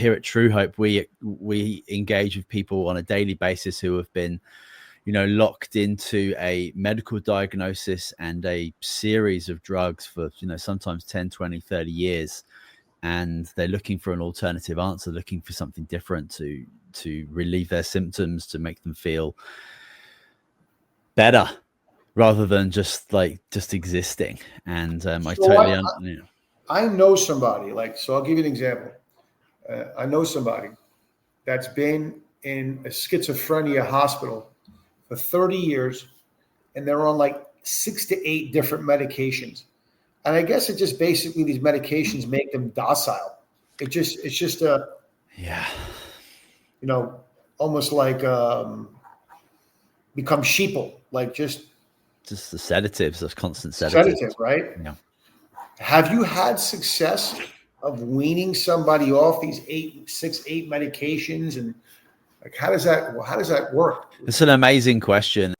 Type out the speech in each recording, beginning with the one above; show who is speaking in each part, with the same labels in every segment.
Speaker 1: here at True Hope, we engage with people on a daily basis who have been, locked into a medical diagnosis and a series of drugs for, sometimes 10, 20, 30 years. And they're looking for an alternative answer, looking for something different to relieve their symptoms, to make them feel better rather than just existing. And
Speaker 2: I know somebody, so I'll give you an example. I know somebody that's been in a schizophrenia hospital for 30 years, and they're on 6 to 8 different medications. And I guess it just basically, these medications make them docile. It's just almost like become sheeple, just
Speaker 1: the sedatives, those constant sedatives.
Speaker 2: Sedative, right?
Speaker 1: Yeah.
Speaker 2: Have you had success of weaning somebody off these 8 medications, and how does that work?
Speaker 1: It's an amazing question.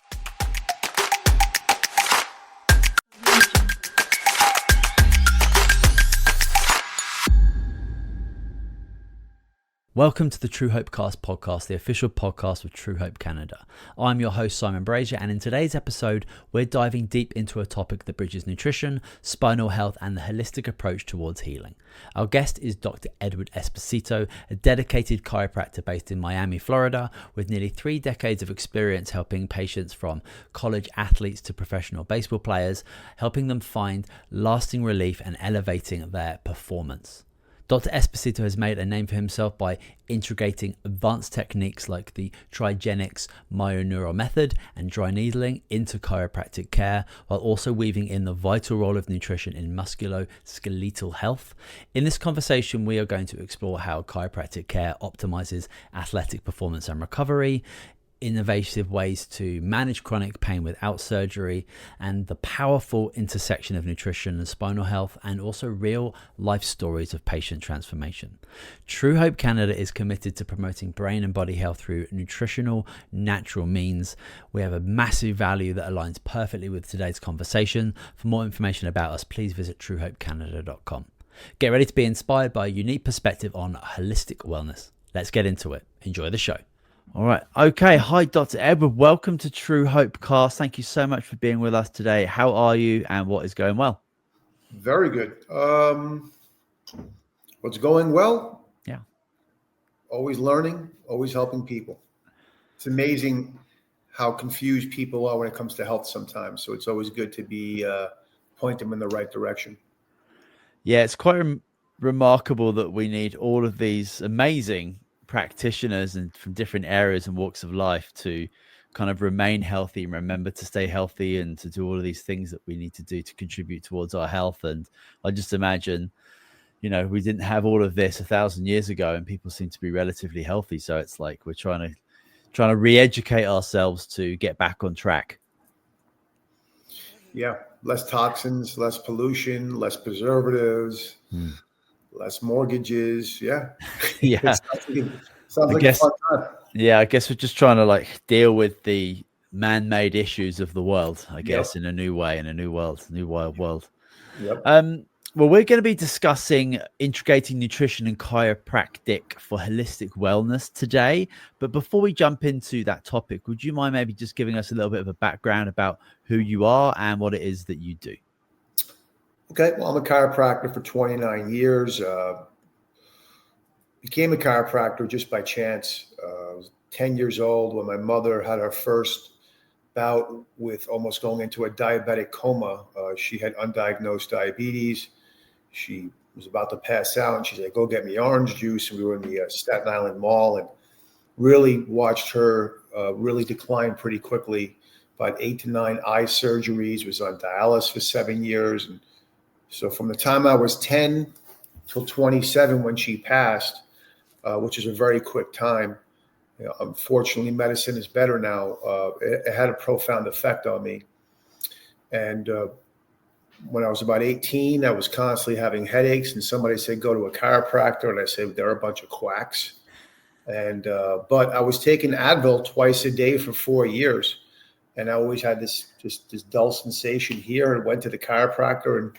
Speaker 1: Welcome to the True Hope Cast podcast, the official podcast of True Hope Canada. I'm your host, Simon Brazier, and in today's episode, we're diving deep into a topic that bridges nutrition, spinal health, and the holistic approach towards healing. Our guest is Dr. Edward Esposito, a dedicated chiropractor based in Miami, Florida, with nearly 3 decades of experience helping patients from college athletes to professional baseball players, helping them find lasting relief and elevating their performance. Dr. Esposito has made a name for himself by integrating advanced techniques like the trigenics myoneural method and dry needling into chiropractic care, while also weaving in the vital role of nutrition in musculoskeletal health. In this conversation, we are going to explore how chiropractic care optimizes athletic performance and recovery, innovative ways to manage chronic pain without surgery, and the powerful intersection of nutrition and spinal health, and also real life stories of patient transformation. True Hope Canada is committed to promoting brain and body health through nutritional, natural means. We have a massive value that aligns perfectly with today's conversation. For more information about us, please visit truehopecanada.com. Get ready to be inspired by a unique perspective on holistic wellness. Let's get into it. Enjoy the show. All right. Okay. Hi, Dr. Edward. Welcome to True Hope Cast. Thank you so much for being with us today. How are you and what is going well?
Speaker 2: Very good. What's going well?
Speaker 1: Yeah.
Speaker 2: Always learning, always helping people. It's amazing how confused people are when it comes to health sometimes. So it's always good to be point them in the right direction.
Speaker 1: Yeah, it's quite remarkable that we need all of these amazing practitioners and from different areas and walks of life to kind of remain healthy and remember to stay healthy and to do all of these things that we need to do to contribute towards our health. And I just imagine, we didn't have all of this 1,000 years ago and people seem to be relatively healthy. So it's like we're trying to re-educate ourselves to get back on track.
Speaker 2: Yeah. Less toxins, less pollution, less preservatives, less mortgages. Yeah.
Speaker 1: Yeah.
Speaker 2: Sounds like a fun time.
Speaker 1: Yeah, I guess we're just trying to deal with the man-made issues of the world, I guess, in a new way, in a new world, new wild world.
Speaker 2: Yep.
Speaker 1: Well, we're going to be discussing integrating nutrition and chiropractic for holistic wellness today. But before we jump into that topic, would you mind maybe just giving us a little bit of a background about who you are and what it is that you do?
Speaker 2: Okay. Well, I'm a chiropractor for 29 years. Became a chiropractor just by chance. I was 10 years old when my mother had her first bout with almost going into a diabetic coma. She had undiagnosed diabetes. She was about to pass out, and she said, "Go get me orange juice." And we were in the Staten Island Mall, and really watched her really decline pretty quickly. About 8 to 9 eye surgeries, was on dialysis for 7 years. And so from the time I was 10 till 27 when she passed, which is a very quick time. Unfortunately, medicine is better now. It had a profound effect on me. And when I was about 18, I was constantly having headaches, and somebody said, "Go to a chiropractor." And I said, "They're a bunch of quacks." And but I was taking Advil twice a day for 4 years. And I always had this dull sensation here, and went to the chiropractor, and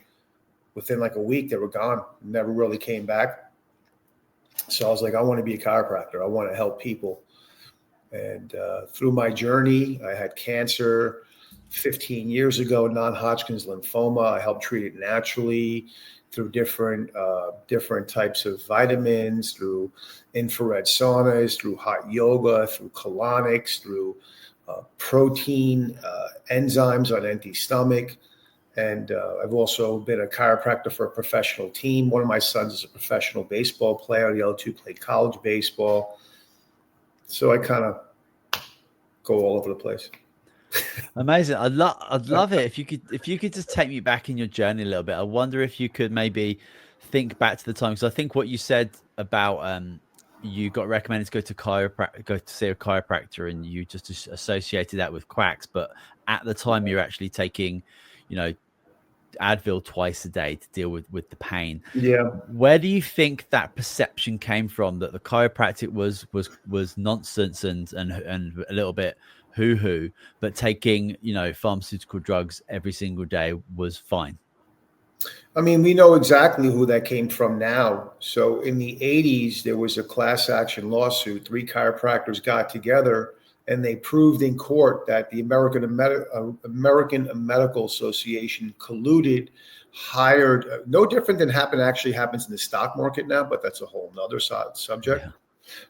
Speaker 2: within like a week, they were gone. Never really came back. So I was like, I want to be a chiropractor. I want to help people. And through my journey, I had cancer 15 years ago, non-Hodgkin's lymphoma. I helped treat it naturally through different types of vitamins, through infrared saunas, through hot yoga, through colonics, through protein enzymes on empty stomach. And I've also been a chiropractor for a professional team. One of my sons is a professional baseball player. The other two played college baseball. So I kind of go all over the place.
Speaker 1: Amazing. I'd love it if you could just take me back in your journey a little bit. I wonder if you could maybe think back to the time, because I think what you said about you got recommended to go to see a chiropractor, and you just associated that with quacks. But at the time, you're actually taking, Advil twice a day to deal with the pain.
Speaker 2: Yeah.
Speaker 1: Where do you think that perception came from, that the chiropractic was nonsense and a little bit hoo-hoo, but taking, pharmaceutical drugs every single day was fine?
Speaker 2: I mean, we know exactly who that came from now. So in the 80s, there was a class action lawsuit. 3 chiropractors got together and they proved in court that the American Medical Association colluded, hired, no different than happens in the stock market now, but that's a whole nother subject. Yeah.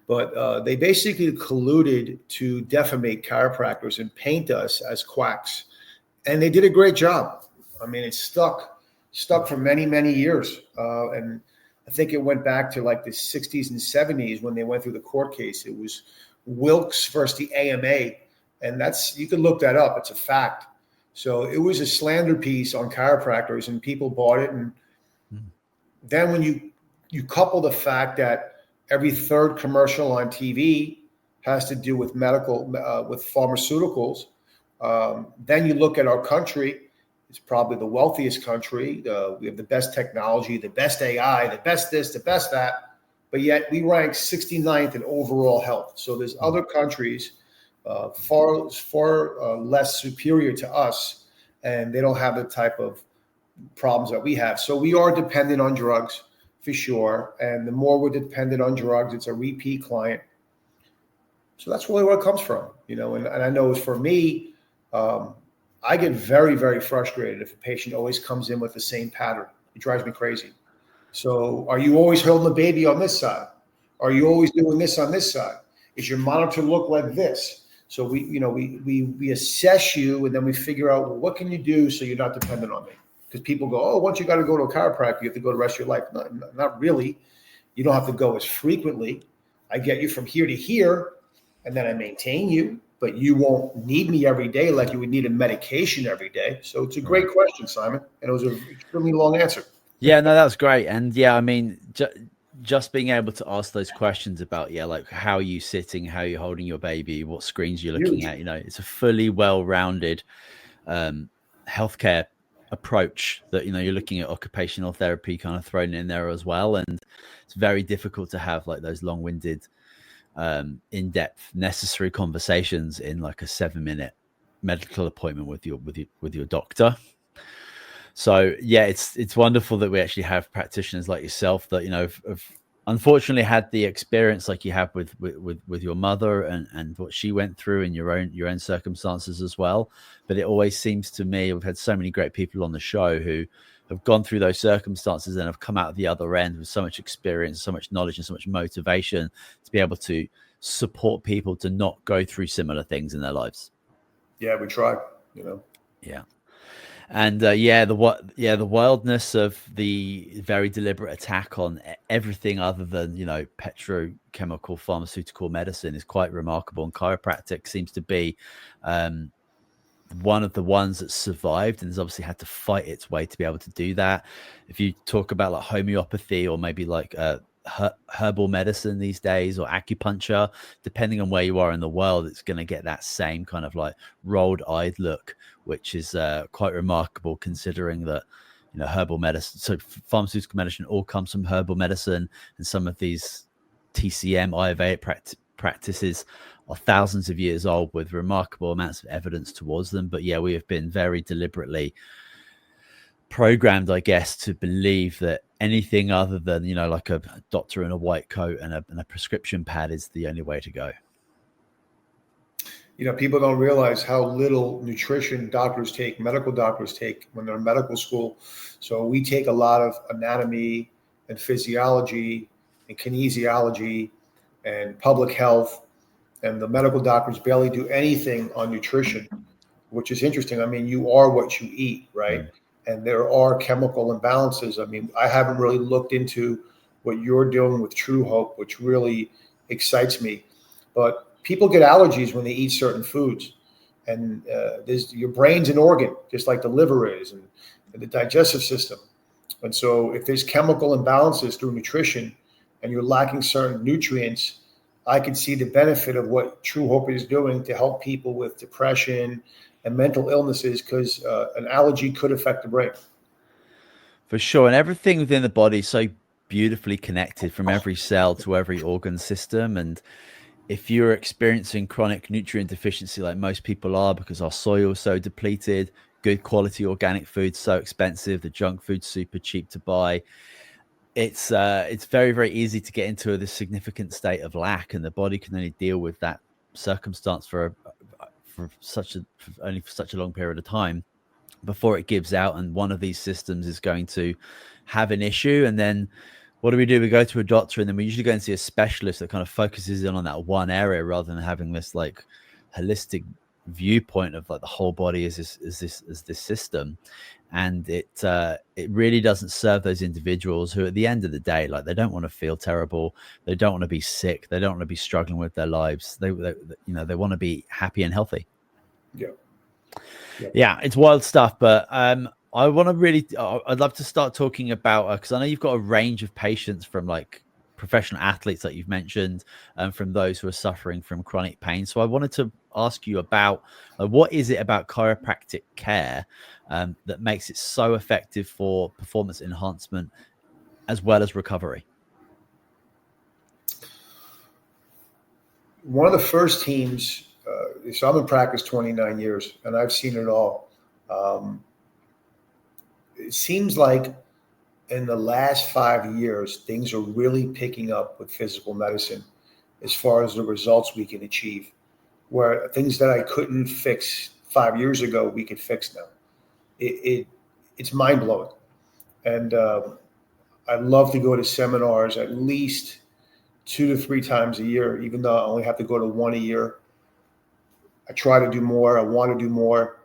Speaker 2: But they basically colluded to defamate chiropractors and paint us as quacks. And they did a great job. I mean, it stuck for many, many years. And I think it went back to like the 60s and 70s when they went through the court case. It was Wilkes versus the AMA. And you can look that up. It's a fact. So it was a slander piece on chiropractors and people bought it. And then when you couple the fact that every third commercial on TV has to do with with pharmaceuticals, then you look at our country. It's probably the wealthiest country. We have the best technology, the best AI, the best this, the best that. But yet we rank 69th in overall health. So there's other countries far less superior to us, and they don't have the type of problems that we have. So we are dependent on drugs for sure. And the more we're dependent on drugs, it's a repeat client. So that's really where it comes from, And I know for me, I get very, very frustrated if a patient always comes in with the same pattern. It drives me crazy. So are you always holding the baby on this side? Are you always doing this on this side? Is your monitor look like this? So we assess you, and then we figure out, well, what can you do so you're not dependent on me? Because people go, oh, once you got to go to a chiropractor, you have to go the rest of your life. Not really. You don't have to go as frequently. I get you from here to here, and then I maintain you, but you won't need me every day like you would need a medication every day. So it's a great question, Simon, and it was an extremely long answer.
Speaker 1: Yeah, no, that was great. And yeah, I mean, just being able to ask those questions about, like how are you sitting, how are you holding your baby, what screens you're looking at, it's a fully well-rounded healthcare approach that, you're looking at occupational therapy kind of thrown in there as well. And it's very difficult to have like those long-winded, in-depth, necessary conversations in like a 7-minute medical appointment with your doctor. So yeah, it's wonderful that we actually have practitioners like yourself that, have unfortunately had the experience like you have with your mother and what she went through in your own circumstances as well. But it always seems to me, we've had so many great people on the show who have gone through those circumstances and have come out of the other end with so much experience, so much knowledge, and so much motivation to be able to support people to not go through similar things in their lives.
Speaker 2: Yeah, we try,
Speaker 1: Yeah. And the wildness of the very deliberate attack on everything other than, petrochemical pharmaceutical medicine is quite remarkable. And chiropractic seems to be one of the ones that survived and has obviously had to fight its way to be able to do that. If you talk about like homeopathy or maybe like herbal medicine these days or acupuncture, depending on where you are in the world, it's going to get that same kind of like rolled-eyed look, which is quite remarkable considering that herbal medicine, so pharmaceutical medicine all comes from herbal medicine, and some of these TCM Ayurvedic practices are thousands of years old with remarkable amounts of evidence towards them. But yeah, we have been very deliberately programmed, I guess, to believe that anything other than, like a doctor in a white coat and a prescription pad is the only way to go.
Speaker 2: People don't realize how little nutrition medical doctors take when they're in medical school. So we take a lot of anatomy and physiology and kinesiology and public health, and the medical doctors barely do anything on nutrition, which is interesting. I mean, you are what you eat, right? And there are chemical imbalances. I mean, I haven't really looked into what you're doing with True Hope, which really excites me. But people get allergies when they eat certain foods, and your brain's an organ, just like the liver is, and the digestive system. And so if there's chemical imbalances through nutrition and you're lacking certain nutrients, I can see the benefit of what True Hope is doing to help people with depression and mental illnesses, because an allergy could affect the brain.
Speaker 1: For sure. And everything within the body is so beautifully connected, from every cell to every organ system. And if you're experiencing chronic nutrient deficiency, like most people are, because our soil is so depleted, good quality organic food so expensive, the junk food's super cheap to buy, it's very, very easy to get into this significant state of lack, and the body can only deal with that circumstance for such a long period of time before it gives out, and one of these systems is going to have an issue. And then what do? We go to a doctor, and then we usually go and see a specialist that kind of focuses in on that one area, rather than having this like holistic viewpoint of like the whole body is this system. And it really doesn't serve those individuals who, at the end of the day, like, they don't want to feel terrible, they don't want to be sick, they don't want to be struggling with their lives. They they want to be happy and healthy. Yeah, it's wild stuff. But I want to I'd love to start talking about, because I know you've got a range of patients, from like professional athletes that you've mentioned, and from those who are suffering from chronic pain. So I wanted to ask you about what is it about chiropractic care that makes it so effective for performance enhancement as well as recovery?
Speaker 2: One of the first teams, so I'm in practice 29 years, and I've seen it all. It seems like in the last 5 years, things are really picking up with physical medicine as far as the results we can achieve, where things that I couldn't fix 5 years ago, we can fix now. It's mind-blowing. And I love to go to seminars at least 2 to 3 times a year, even though I only have to go to one a year. I try to do more. I want to do more.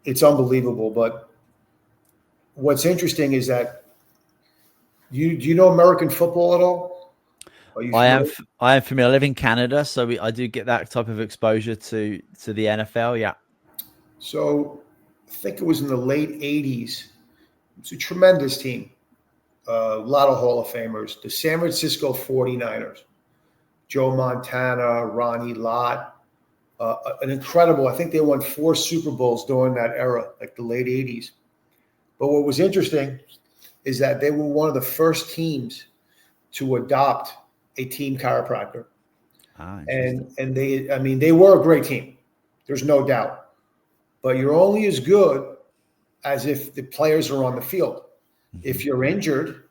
Speaker 2: It's unbelievable. But what's interesting is that do you know American football at all?
Speaker 1: I am familiar. I live in Canada, so I do get that type of exposure to the NFL. Yeah.
Speaker 2: So I think it was in the late 80s. It's a tremendous team. A lot of Hall of Famers. The San Francisco 49ers. Joe Montana, Ronnie Lott. An incredible, I think they won 4 Super Bowls during that era, like the late 80s. But what was interesting is that they were one of the first teams to adopt a team chiropractor. And they were a great team. There's no doubt. But you're only as good as if the players are on the field. Mm-hmm. If you're injured,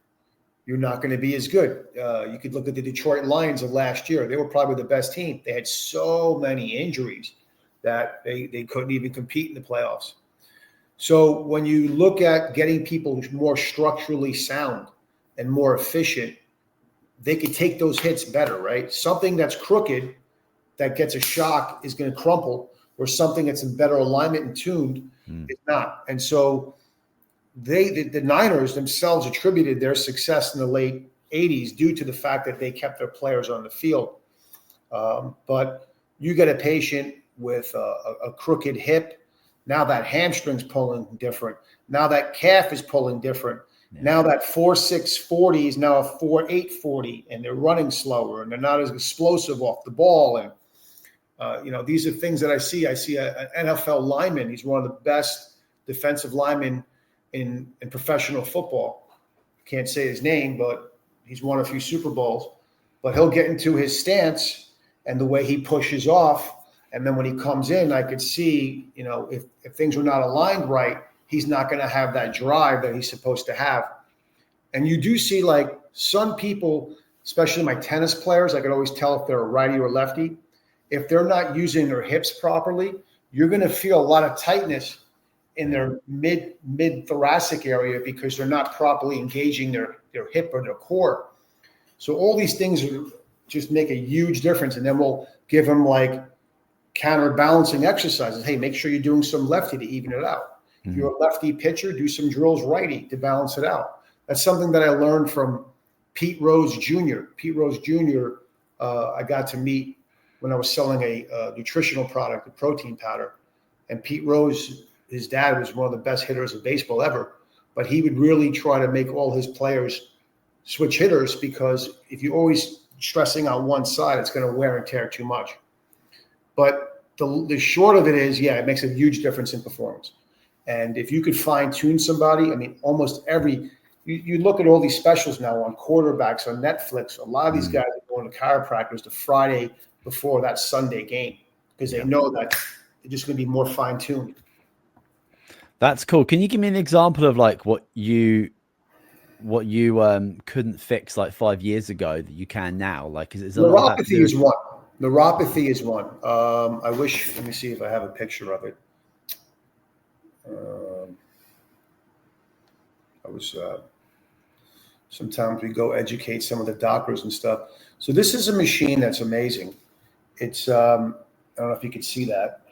Speaker 2: you're not going to be as good. You could look at the Detroit Lions of last year. They were probably the best team. They had so many injuries that they couldn't even compete in the playoffs. So when you look at getting people more structurally sound and more efficient, they could take those hits better, right? Something that's crooked that gets a shock is going to crumple, or something that's in better alignment and tuned is not. And so the Niners themselves attributed their success in the late 80s due to the fact that they kept their players on the field. But you get a patient with a crooked hip. Now that hamstring's pulling different. Now that calf is pulling different. Yeah. Now that 4.640 is now a 4.840, and they're running slower, and they're not as explosive off the ball. And these are things that I see. I see an NFL lineman. He's one of the best defensive linemen in professional football. Can't say his name, but he's won a few Super Bowls. But he'll get into his stance and the way he pushes off. And then when he comes in, I could see, if things were not aligned right, he's not going to have that drive that he's supposed to have. And you do see like some people, especially my tennis players, I could always tell if they're a righty or lefty. If they're not using their hips properly, you're going to feel a lot of tightness in their mid thoracic area because they're not properly engaging their hip or their core. So all these things just make a huge difference. And then we'll give them like counterbalancing exercises. Hey, make sure you're doing some lefty to even it out. If you're a lefty pitcher, do some drills righty to balance it out. That's something that I learned from Pete Rose Jr. Pete Rose Jr. I got to meet when I was selling a nutritional product, a protein powder. And Pete Rose, his dad was one of the best hitters of baseball ever. But he would really try to make all his players switch hitters because if you're always stressing on one side, it's going to wear and tear too much. But the short of it is, yeah, it makes a huge difference in performance. And if you could fine tune somebody, I mean, almost you look at all these specials now on quarterbacks on Netflix. A lot of these guys are going to chiropractors the Friday before that Sunday game because they know that they're just going to be more fine tuned.
Speaker 1: That's cool. Can you give me an example of like what you couldn't fix like 5 years ago that you can now? Like, is
Speaker 2: neuropathy is one. Neuropathy is one. I wish. Let me see if I have a picture of it. Sometimes we go educate some of the doctors and stuff. So this is a machine that's amazing. It's I don't know if you can see that.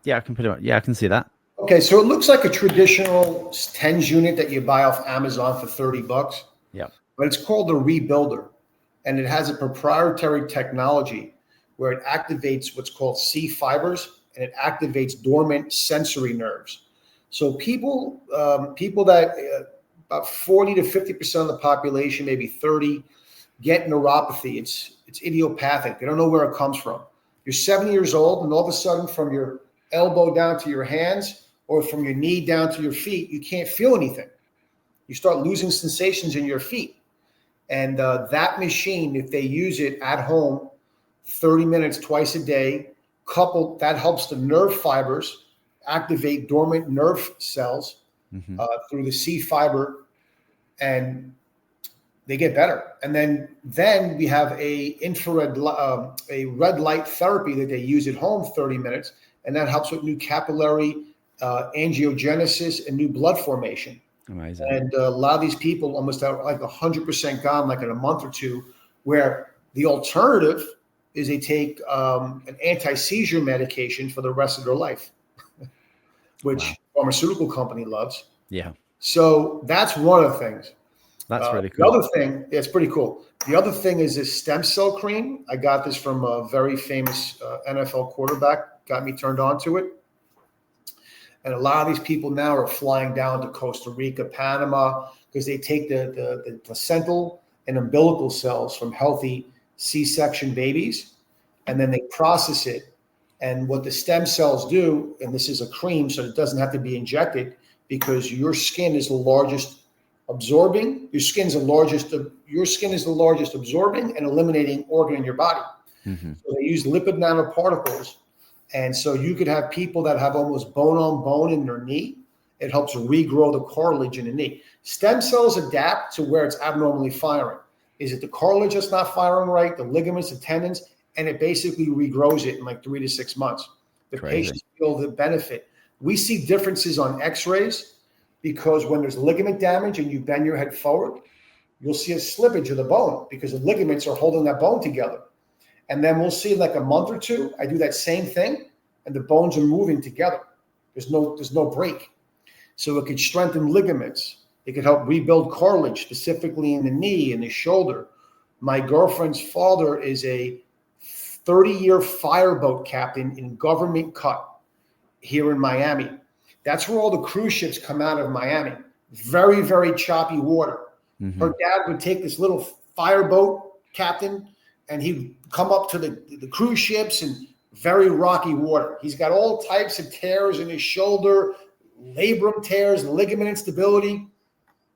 Speaker 1: Yeah, I can put it on. Yeah, I can see that.
Speaker 2: Okay, so it looks like a traditional TENS unit that you buy off Amazon for $30.
Speaker 1: Yeah.
Speaker 2: But it's called the Rebuilder, and it has a proprietary technology where it activates what's called C fibers, and it activates dormant sensory nerves. So people that about 40 to 50% of the population, maybe 30, get neuropathy. It's idiopathic. They don't know where it comes from. You're 70 years old, and all of a sudden, from your elbow down to your hands or from your knee down to your feet, you can't feel anything. You start losing sensations in your feet. And that machine, if they use it at home, 30 minutes twice a day, coupled, that helps the nerve fibers activate dormant nerve cells through the C fiber, and they get better. And then we have a red light therapy that they use at home 30 minutes, and that helps with new capillary angiogenesis and new blood formation.
Speaker 1: Amazing.
Speaker 2: And a lot of these people almost are like 100% gone, like in a month or two, where the alternative is they take an anti-seizure medication for the rest of their life, which pharmaceutical company loves.
Speaker 1: Yeah.
Speaker 2: So that's one of the things.
Speaker 1: That's really cool.
Speaker 2: The other thing, it's pretty cool. The other thing is this stem cell cream. I got this from a very famous NFL quarterback, got me turned on to it. And a lot of these people now are flying down to Costa Rica, Panama, because they take the placental and umbilical cells from healthy C-section babies, and then they process it. And what the stem cells do, and this is a cream, so it doesn't have to be injected, because your skin is the largest absorbing. Your skin is the largest absorbing and eliminating organ in your body. Mm-hmm. So they use lipid nanoparticles. And so you could have people that have almost bone on bone in their knee. It helps regrow the cartilage in the knee. Stem cells adapt to where it's abnormally firing. Is it the cartilage that's not firing right, the ligaments, the tendons, and it basically regrows it in like 3 to 6 months. The patients feel the benefit. We see differences on x-rays because when there's ligament damage and you bend your head forward, you'll see a slippage of the bone because the ligaments are holding that bone together. And then we'll see like a month or two, I do that same thing and the bones are moving together. There's no break. So it could strengthen ligaments. It could help rebuild cartilage, specifically in the knee and the shoulder. My girlfriend's father is a 30-year fireboat captain in Government Cut here in Miami. That's where all the cruise ships come out of Miami. Very, very choppy water. Mm-hmm. Her dad would take this little fireboat captain and he'd come up to the cruise ships and very rocky water. He's got all types of tears in his shoulder, labrum tears, ligament instability.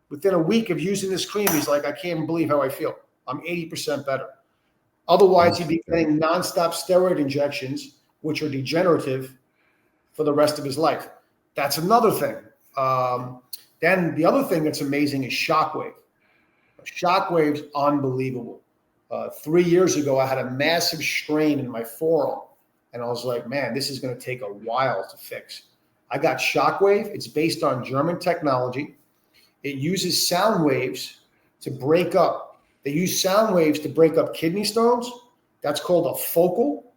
Speaker 2: Within a week of using this cream, he's like, I can't believe how I feel. I'm 80% better. Otherwise, he'd be getting nonstop steroid injections, which are degenerative for the rest of his life. That's another thing. Then the other thing that's amazing is shockwave. Shockwave's unbelievable. 3 years ago, I had a massive strain in my forearm, and I was like, man, this is going to take a while to fix. I got shockwave. It's based on German technology. It uses sound waves to break up. They use sound waves to break up kidney stones. That's called a focal.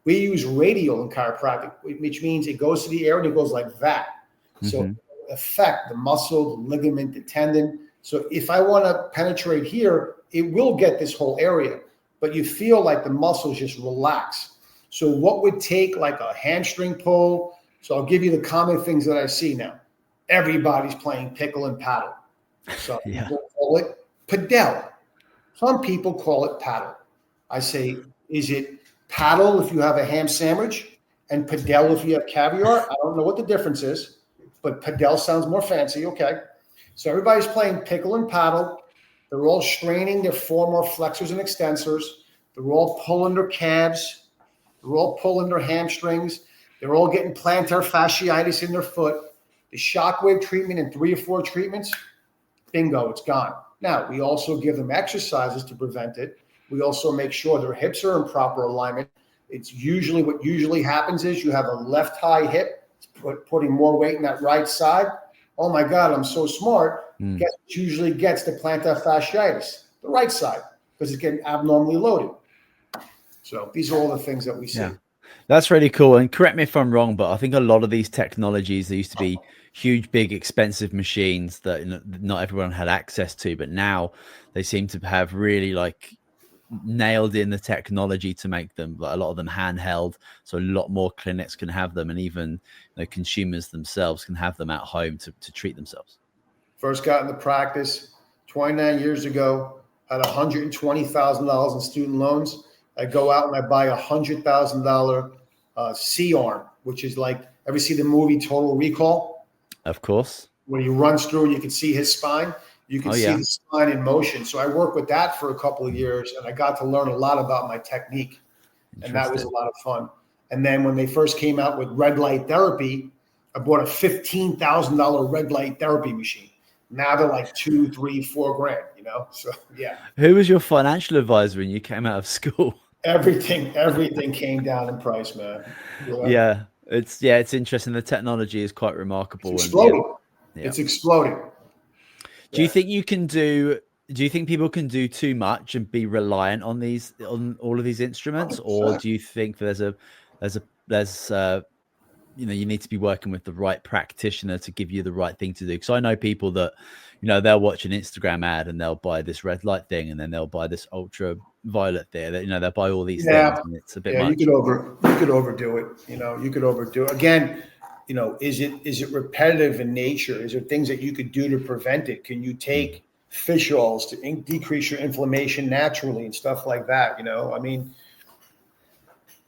Speaker 2: We use radial in chiropractic, which means it goes to the air and it goes like that. So it affect the muscle, the ligament, the tendon. So if I want to penetrate here, it will get this whole area, but you feel like the muscles just relax. So what would take like a hamstring pull? So I'll give you the common things that I see now. Everybody's playing pickle and paddle. So people call it padel. Some people call it paddle. I say, is it paddle if you have a ham sandwich and padel if you have caviar? I don't know what the difference is, but padel sounds more fancy. Okay. So everybody's playing pickle and paddle. They're all straining their forearm flexors and extensors. They're all pulling their calves. They're all pulling their hamstrings. They're all getting plantar fasciitis in their foot. The shockwave treatment in 3 or 4 treatments, bingo, it's gone. Now, we also give them exercises to prevent it. We also make sure their hips are in proper alignment. It's usually what usually happens is you have a left high hip, putting more weight in that right side. Oh my God, I'm so smart. Guess what usually gets the plantar fasciitis? The right side, because it's getting abnormally loaded. So these are all the things that we see.
Speaker 1: Yeah. That's really cool. And correct me if I'm wrong, but I think a lot of these technologies, they used to be huge, big, expensive machines that not everyone had access to, but now they seem to have really like nailed in the technology to make them, like a lot of them handheld. So a lot more clinics can have them, and even consumers themselves can have them at home to treat themselves.
Speaker 2: First got into practice 29 years ago, had $120,000 in student loans. I go out and I buy $100,000 C-arm, which is like, ever see the movie Total Recall?
Speaker 1: Of course.
Speaker 2: When he runs through and you can see his spine, you can see the spine in motion. So I worked with that for a couple of years, and I got to learn a lot about my technique, and that was a lot of fun. And then when they first came out with red light therapy, I bought a $15,000 red light therapy machine. Now they're like $2, $3, $4 grand, So yeah.
Speaker 1: Who was your financial advisor when you came out of school?
Speaker 2: Everything came down in price, man.
Speaker 1: Yeah, it's interesting. The technology is quite remarkable.
Speaker 2: It's exploding.
Speaker 1: Yeah.
Speaker 2: It's exploding.
Speaker 1: Do you think do you think people can do too much and be reliant on all of these instruments,
Speaker 2: 100%.
Speaker 1: or do you think there's you need to be working with the right practitioner to give you the right thing to do? Because I know people that, they'll watch an Instagram ad and they'll buy this red light thing, and then they'll buy this ultraviolet there. They'll buy all these things, and it's a bit much.
Speaker 2: You could overdo it. You could overdo it. Again, is it repetitive in nature? Is there things that you could do to prevent it? Can you take fish oils to decrease your inflammation naturally and stuff like that?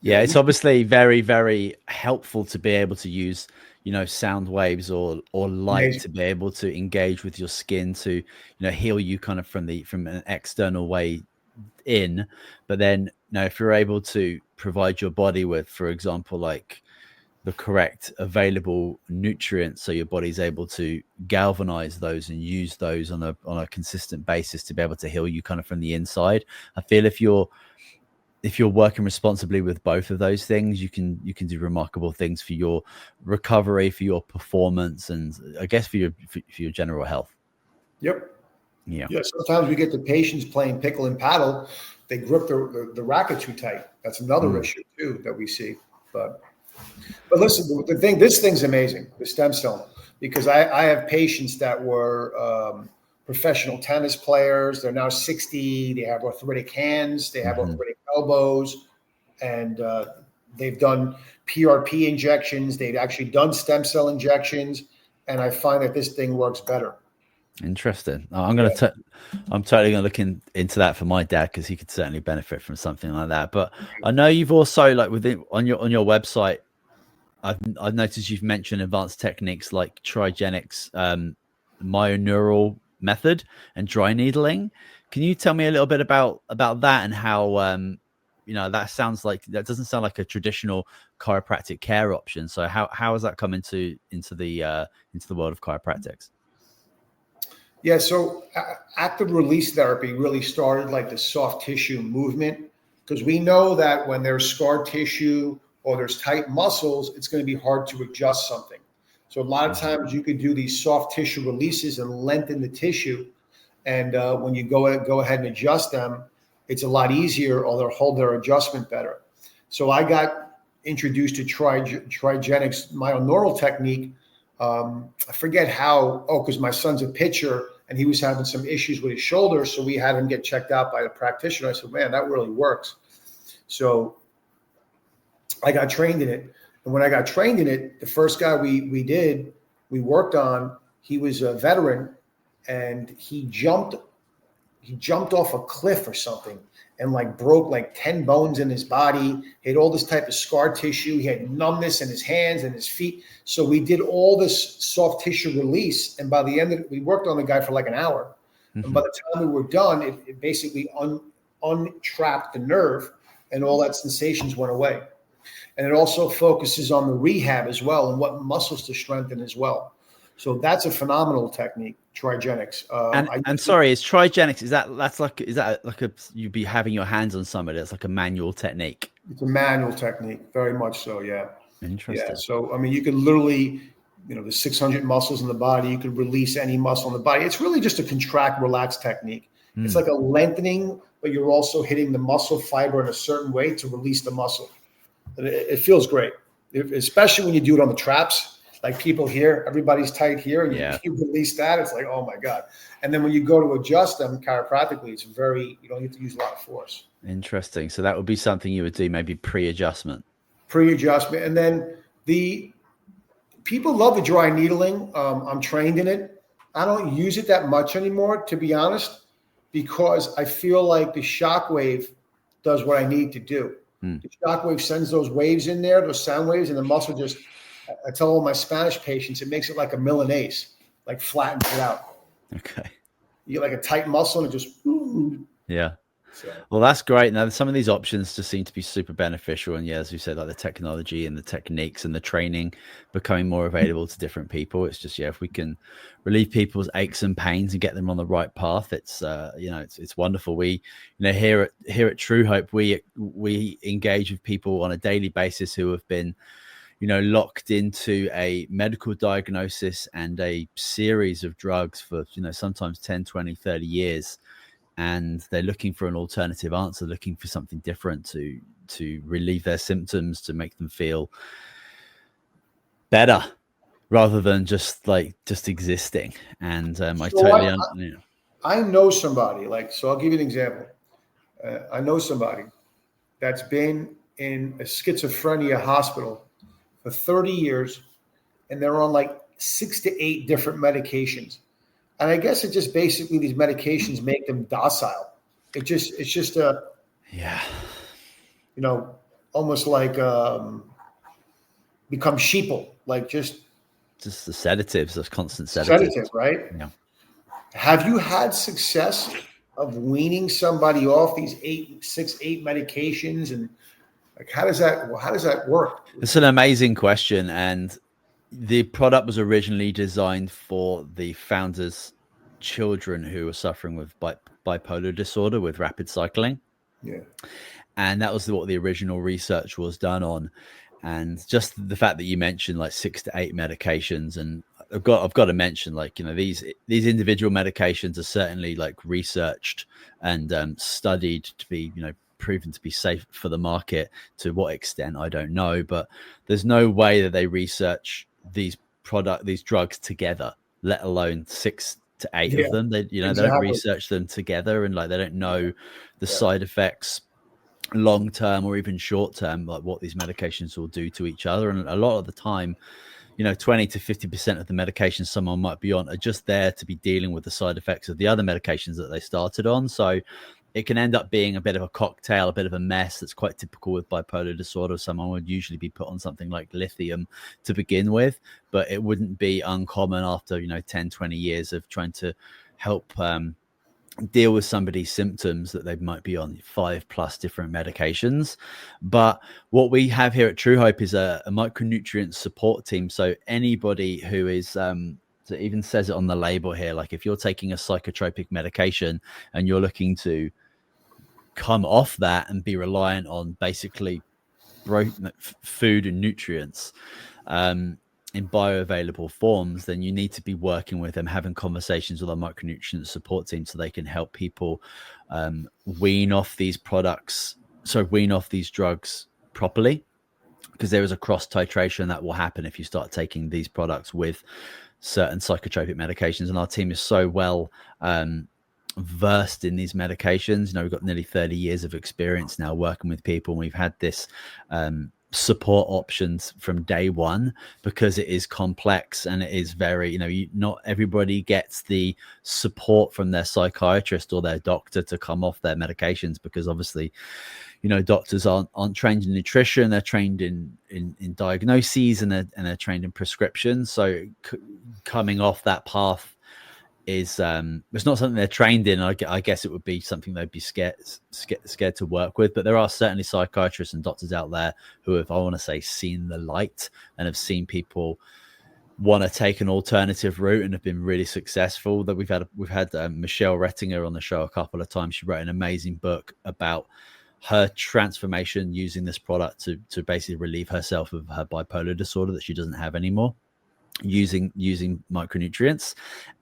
Speaker 1: Yeah, it's obviously very, very helpful to be able to use, sound waves or light to be able to engage with your skin to, heal you kind of from an external way in. But then, if you're able to provide your body with, for example, like the correct available nutrients, so your body's able to galvanize those and use those on a consistent basis to be able to heal you kind of from the inside. I feel if you're working responsibly with both of those things, you can do remarkable things for your recovery, for your performance, and I guess for your general health.
Speaker 2: Yep.
Speaker 1: Yeah.
Speaker 2: Sometimes we get the patients playing pickle and paddle. They grip the racket too tight. That's another issue too that we see. But listen, this thing's amazing, the stem cell, because I have patients that were professional tennis players. They're now 60. They have arthritic hands. They have arthritic elbows, and they've done PRP injections. They've actually done stem cell injections, and I find that this thing works better.
Speaker 1: Interesting. I'm totally going to look into that for my dad, because he could certainly benefit from something like that. But I know you've also, like, on your website, I've noticed you've mentioned advanced techniques like trigenics, myoneural method, and dry needling. Can you tell me a little bit about that and how that doesn't sound like a traditional chiropractic care option. So how has that come into the world of chiropractics?
Speaker 2: Yeah, so active release therapy really started like the soft tissue movement, because we know that when there's scar tissue or there's tight muscles, it's going to be hard to adjust something. So a lot of times you could do these soft tissue releases and lengthen the tissue. And when you go ahead and adjust them, it's a lot easier, or they'll hold their adjustment better. So I got introduced to trigenics myoneural technique. I forget how, because my son's a pitcher and he was having some issues with his shoulder. So we had him get checked out by a practitioner. I said, man, that really works. So I got trained in it. And when I got trained in it, the first guy we worked on, he was a veteran, and he jumped off a cliff or something and like broke like 10 bones in his body. He had all this type of scar tissue. He had numbness in his hands and his feet. So we did all this soft tissue release. And by the end of it, we worked on the guy for like an hour. Mm-hmm. And by the time we were done, it basically untrapped the nerve, and all that sensations went away. And it also focuses on the rehab as well and what muscles to strengthen as well. So that's a phenomenal technique, trigenics.
Speaker 1: And sorry, is trigenics, is that like you'd be having your hands on somebody? That's like a manual technique.
Speaker 2: It's a manual technique, very much so. Yeah.
Speaker 1: Interesting.
Speaker 2: Yeah. So I mean, you could literally, the 600 muscles in the body, you could release any muscle in the body. It's really just a contract, relax technique. It's like a lengthening, but you're also hitting the muscle fiber in a certain way to release the muscle. It feels great, especially when you do it on the traps. Like people here, everybody's tight here, and you release that, it's like, oh my God. And then when you go to adjust them chiropractically, it's you don't have to use a lot of force.
Speaker 1: Interesting. So that would be something you would do maybe pre-adjustment.
Speaker 2: And then the people love the dry needling. I'm trained in it. I don't use it that much anymore, to be honest, because I feel like the shock wave does what I need to do. The shock wave sends those waves in there, those sound waves, and the muscle just, I tell all my Spanish patients, it makes it like a Milanese, like flattens it out.
Speaker 1: Okay.
Speaker 2: You get like a tight muscle and it just.
Speaker 1: Yeah. So. Well, that's great. Now, some of these options just seem to be super beneficial. And yeah, as you said, like the technology and the techniques and the training becoming more available to different people. It's just, if we can relieve people's aches and pains and get them on the right path, it's, it's wonderful. We, here at True Hope, we engage with people on a daily basis who have been, locked into a medical diagnosis and a series of drugs for, sometimes 10, 20, 30 years. And they're looking for an alternative answer, looking for something different to relieve their symptoms, to make them feel better rather than just existing. And
Speaker 2: I know somebody, so I'll give you an example. I know somebody that's been in a schizophrenia hospital for 30 years, and they're on 6 to 8 different medications. And I guess it just basically, these medications make them docile. It's just almost like become sheeple, just
Speaker 1: the sedatives, those constant sedatives.
Speaker 2: Sedative, right?
Speaker 1: Yeah.
Speaker 2: Have you had success of weaning somebody off these 8 medications, and how does that work?
Speaker 1: It's an amazing question, and the product was originally designed for the founder's children who were suffering with bipolar disorder with rapid cycling.
Speaker 2: Yeah. And
Speaker 1: that was what the original research was done on. And just the fact that you mentioned 6 to 8 medications, and I've got to mention these individual medications are certainly researched and studied to be proven to be safe for the market. To what extent, I don't know, but there's no way that they research these drugs together, let alone 6 to 8 of them. They exactly. They don't research them together, and they don't know the side effects long term or even short term, what these medications will do to each other. And a lot of the time, 20 to 50% of the medications someone might be on are just there to be dealing with the side effects of the other medications that they started on. So it can end up being a bit of a cocktail, a bit of a mess that's quite typical with bipolar disorder. Someone would usually be put on something like lithium to begin with, but it wouldn't be uncommon after, 10, 20 years of trying to help deal with somebody's symptoms that they might be on 5+ different medications. But what we have here at True Hope is a micronutrient support team. So anybody who is so it even says it on the label here, like if you're taking a psychotropic medication and you're looking to come off that and be reliant on basically food and nutrients in bioavailable forms, then you need to be working with them, having conversations with our micronutrient support team so they can help people wean off these drugs properly, because there is a cross titration that will happen if you start taking these products with certain psychotropic medications. And our team is so well versed in these medications. You know, we've got nearly 30 years of experience now working with people, and we've had this support options from day one, because it is complex and it is very, not everybody gets the support from their psychiatrist or their doctor to come off their medications, because obviously, doctors aren't trained in nutrition. They're trained in diagnoses, and they're trained in prescriptions. So coming off that path is it's not something they're trained in. I guess it would be something they'd be scared to work with. But there are certainly psychiatrists and doctors out there who have, I want to say, seen the light and have seen people want to take an alternative route and have been really successful. That we've had Michelle Rettinger on the show a couple of times. She wrote an amazing book about her transformation using this product to basically relieve herself of her bipolar disorder that she doesn't have anymore, using micronutrients.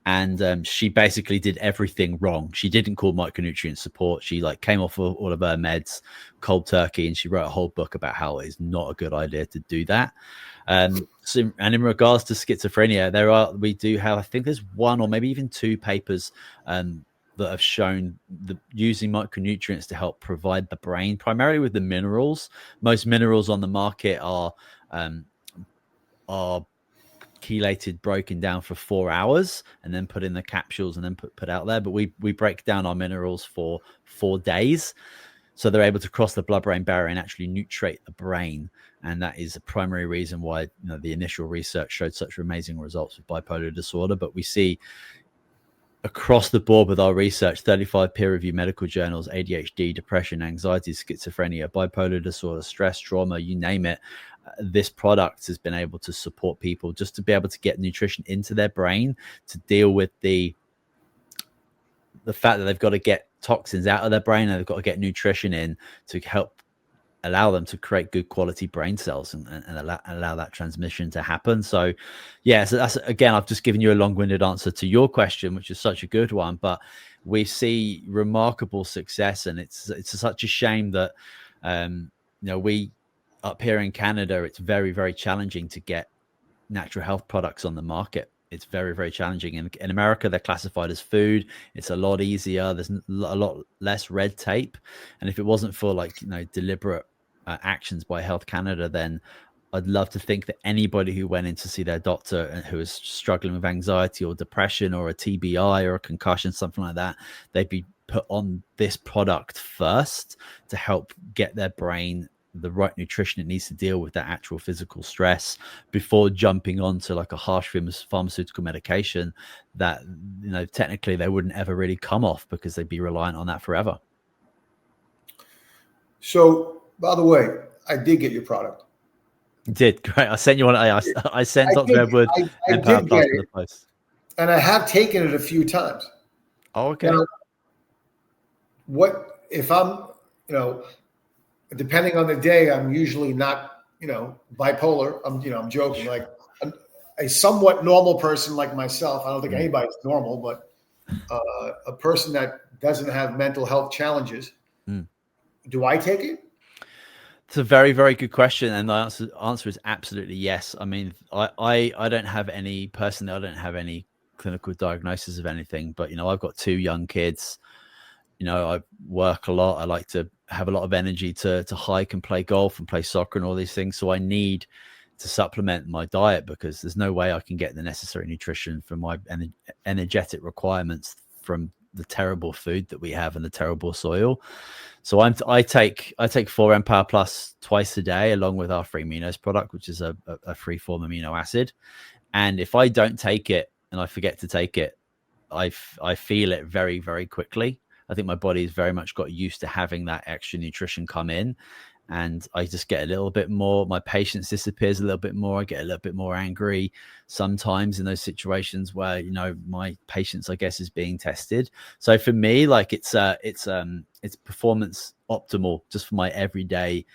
Speaker 1: And she basically did everything wrong. She didn't call micronutrient support. She came off of all of her meds cold turkey, and she wrote a whole book about how it's not a good idea to do that. And in regards to schizophrenia, we do have, I think there's one or maybe even two papers that have shown using micronutrients to help provide the brain, primarily with the minerals. Most minerals on the market are chelated, broken down for 4 hours, and then put in the capsules and then put out there. But we break down our minerals for 4 days, so they're able to cross the blood-brain barrier and actually nutrate the brain. And that is a primary reason why the initial research showed such amazing results with bipolar disorder. But we see across the board with our research, 35 peer-reviewed medical journals, ADHD, depression, anxiety, schizophrenia, bipolar disorder, stress, trauma, you name it. This product has been able to support people just to be able to get nutrition into their brain, to deal with the fact that they've got to get toxins out of their brain, and they've got to get nutrition in to help allow them to create good quality brain cells and allow that transmission to happen. So that's, again, I've just given you a long-winded answer to your question, which is such a good one, but we see remarkable success. And it's such a shame that we up here in Canada, it's very, very challenging to get natural health products on the market. It's very, very challenging. In America, they're classified as food. It's a lot easier. There's a lot less red tape. And if it wasn't for deliberate actions by Health Canada, then I'd love to think that anybody who went in to see their doctor and who is struggling with anxiety or depression or a TBI or a concussion, something like that, they'd be put on this product first to help get their brain the right nutrition it needs to deal with that actual physical stress, before jumping onto a harsh pharmaceutical medication that technically they wouldn't ever really come off, because they'd be reliant on that forever.
Speaker 2: So, by the way, I did get your product.
Speaker 1: You did. Great. I sent you one. I sent Dr. Edward and Power Plus to the post,
Speaker 2: and I have taken it a few times.
Speaker 1: Oh, okay.
Speaker 2: Now, what if I'm depending on the day, I'm usually not, bipolar. I'm joking. Like a somewhat normal person like myself. I don't think anybody's normal, but a person that doesn't have mental health challenges. Do I take it?
Speaker 1: It's a very, very good question. And the answer is absolutely yes. I mean, I don't have any, personally, I don't have any clinical diagnosis of anything, but, I've got 2 young kids. I work a lot. I like to have a lot of energy to hike and play golf and play soccer and all these things. So I need to supplement my diet, because there's no way I can get the necessary nutrition for my energetic requirements from the terrible food that we have and the terrible soil. So I take 4 Power Plus twice a day, along with our free aminos product, which is a free form amino acid. And if I don't take it and I forget to take it, I feel it very, very quickly. I think my body's very much got used to having that extra nutrition come in, and I just get a little bit more, my patience disappears a little bit more. I get a little bit more angry sometimes in those situations where, my patience, I guess, is being tested. So for me, like it's performance optimal just for my everyday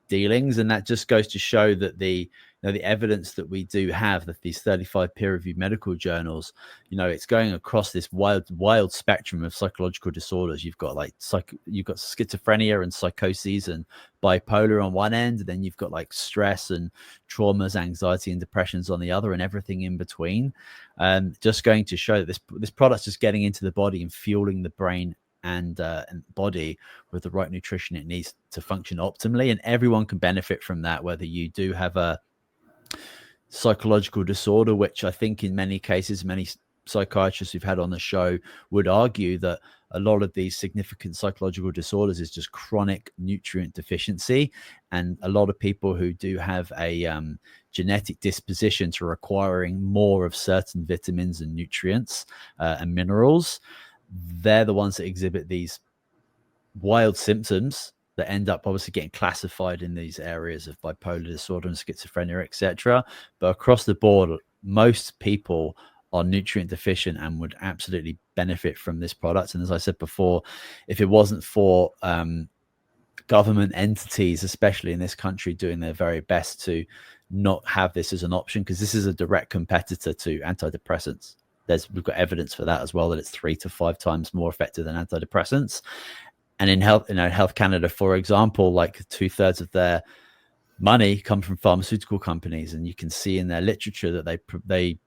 Speaker 1: dealings. And that just goes to show that the evidence that we do have, that these 35 peer-reviewed medical journals, it's going across this wild spectrum of psychological disorders. You've got you've got schizophrenia and psychoses and bipolar on one end, and then you've got like stress and traumas, anxiety and depressions on the other, and everything in between. Just going to show that this product's just getting into the body and fueling the brain and body with the right nutrition it needs to function optimally. And everyone can benefit from that, whether you do have a psychological disorder, which I think in many cases, many psychiatrists we've had on the show would argue that a lot of these significant psychological disorders is just chronic nutrient deficiency. And a lot of people who do have a genetic disposition to requiring more of certain vitamins and nutrients and minerals, they're the ones that exhibit these wild symptoms that end up obviously getting classified in these areas of bipolar disorder and schizophrenia, etc. But across the board, most people are nutrient deficient and would absolutely benefit from this product. And as I said before, if it wasn't for government entities, especially in this country, doing their very best to not have this as an option, because this is a direct competitor to antidepressants. We've got evidence for that as well, that it's 3 to 5 times more effective than antidepressants. And in Health Canada, for example, like 2/3 of their money come from pharmaceutical companies, and you can see in their literature that they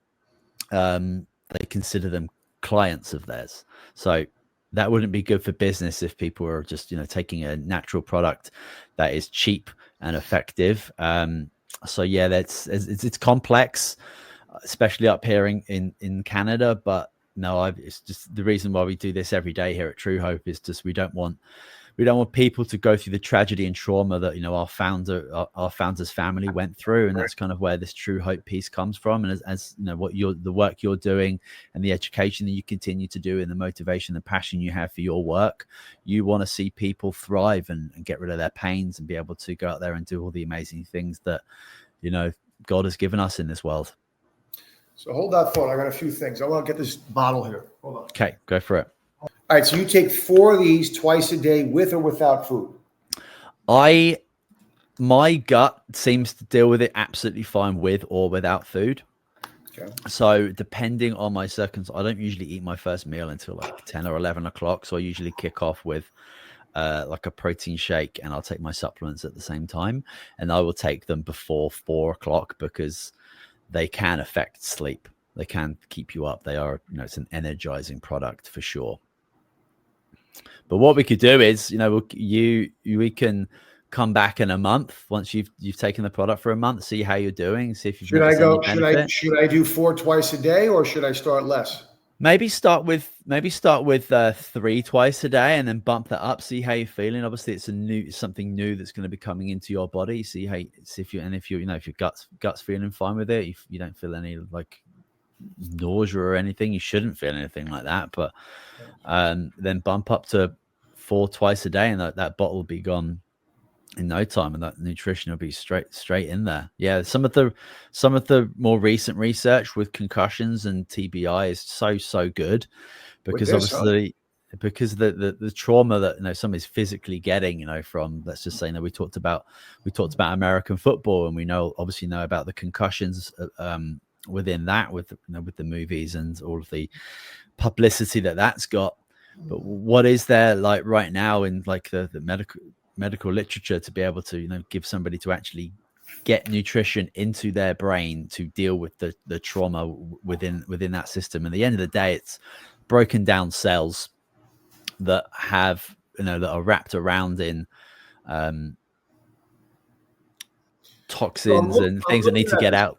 Speaker 1: consider them clients of theirs. So that wouldn't be good for business if people are just taking a natural product that is cheap and effective. So yeah, it's complex, especially up here in Canada. But no, it's just the reason why we do this every day here at True Hope is just we don't want people to go through the tragedy and trauma that our founder's family went through. And that's kind of where this True Hope piece comes from. And as the work you're doing and the education that you continue to do and the motivation, the passion you have for your work, you want to see people thrive and get rid of their pains and be able to go out there and do all the amazing things that God has given us in this world.
Speaker 2: So hold that thought. I got a few things. I want to get this bottle here. Hold on.
Speaker 1: Okay, go for it.
Speaker 2: All right. So you take 4 of these twice a day with or without food?
Speaker 1: My gut seems to deal with it absolutely fine with or without food. Okay. So depending on my circumstances, I don't usually eat my first meal until like 10 or 11 o'clock. So I usually kick off with like a protein shake, and I'll take my supplements at the same time. And I will take them before 4 o'clock because they can affect sleep. They can keep you up. They are, it's an energizing product for sure. But what we could do is, we can come back in a month once you've taken the product for a month, see how you're doing, see if you've
Speaker 2: should I do 4 twice a day, or should I start less?
Speaker 1: Maybe start with 3 twice a day, and then bump that up. See how you're feeling. Obviously, it's something new that's going to be coming into your body. See if your gut's feeling fine with it. If you don't feel any like nausea or anything, you shouldn't feel anything like that. But then bump up to 4 twice a day, and that bottle will be gone in no time, and that nutrition will be straight in there. Yeah, some of the more recent research with concussions and TBI is so good, because obviously because the trauma that somebody's physically getting, from, let's just say, we talked about American football, and we obviously know about the concussions within that with the movies and all of the publicity that's got. But what is there like right now in like the medical literature to be able to give somebody to actually get nutrition into their brain to deal with the trauma within that system? And at the end of the day, it's broken down cells that have that are wrapped around in toxins and things that need to get out.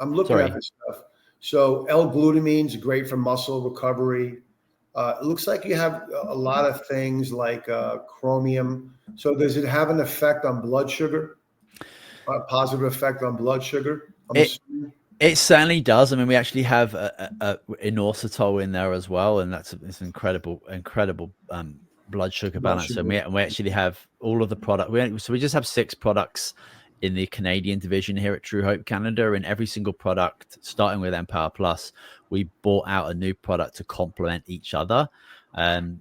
Speaker 2: I'm looking at this stuff. So L-glutamine is great for muscle recovery. It looks like you have a lot of things like chromium. So does it have an effect on blood sugar? A positive effect on blood sugar?
Speaker 1: It certainly does. I mean, we actually have a inositol in there as well, and it's incredible blood sugar balance. And we actually have all of the product. So we just have 6 products in the Canadian division here at True Hope Canada, and every single product, starting with Empower Plus, we bought out a new product to complement each other.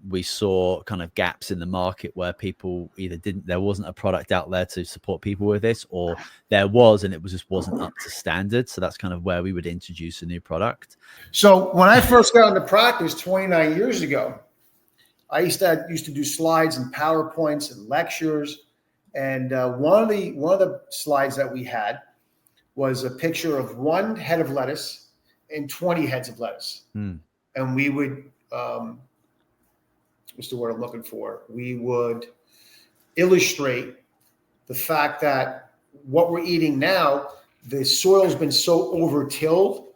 Speaker 1: We saw kind of gaps in the market where people either there wasn't a product out there to support people with this, or there was, and it just wasn't up to standard. So that's kind of where we would introduce a new product.
Speaker 2: So when I first got into practice 29 years ago, I used to do slides and PowerPoints and lectures. And one of the slides that we had was a picture of 1 head of lettuce and 20 heads of lettuce. And we would, what's the word I'm looking for? We would illustrate the fact that what we're eating now, the soil's been so over-tilled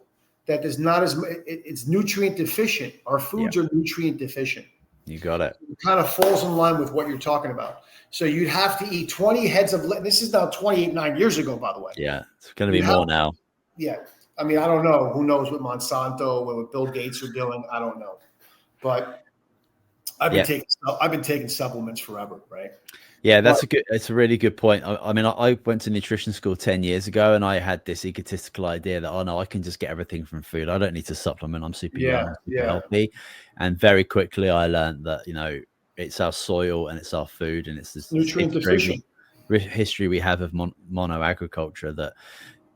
Speaker 2: that there's not as much, it's nutrient deficient. Our foods are nutrient deficient.
Speaker 1: You got it.
Speaker 2: It kind of falls in line with what you're talking about. So you'd have to eat 20 heads of lettuce. This is now 29 years ago, by the way.
Speaker 1: Yeah, it's going to be more now.
Speaker 2: Yeah. I mean, I don't know. Who knows what Monsanto, what Bill Gates are doing? I don't know. But I've been taking supplements forever, right?
Speaker 1: Yeah, it's a really good point. I mean, I went to nutrition school 10 years ago, and I had this egotistical idea that, oh no, I can just get everything from food. I don't need to supplement. I'm super young, I'm super healthy. And very quickly I learned that, it's our soil and it's our food, and it's this nutrient deficient history we have of mono agriculture that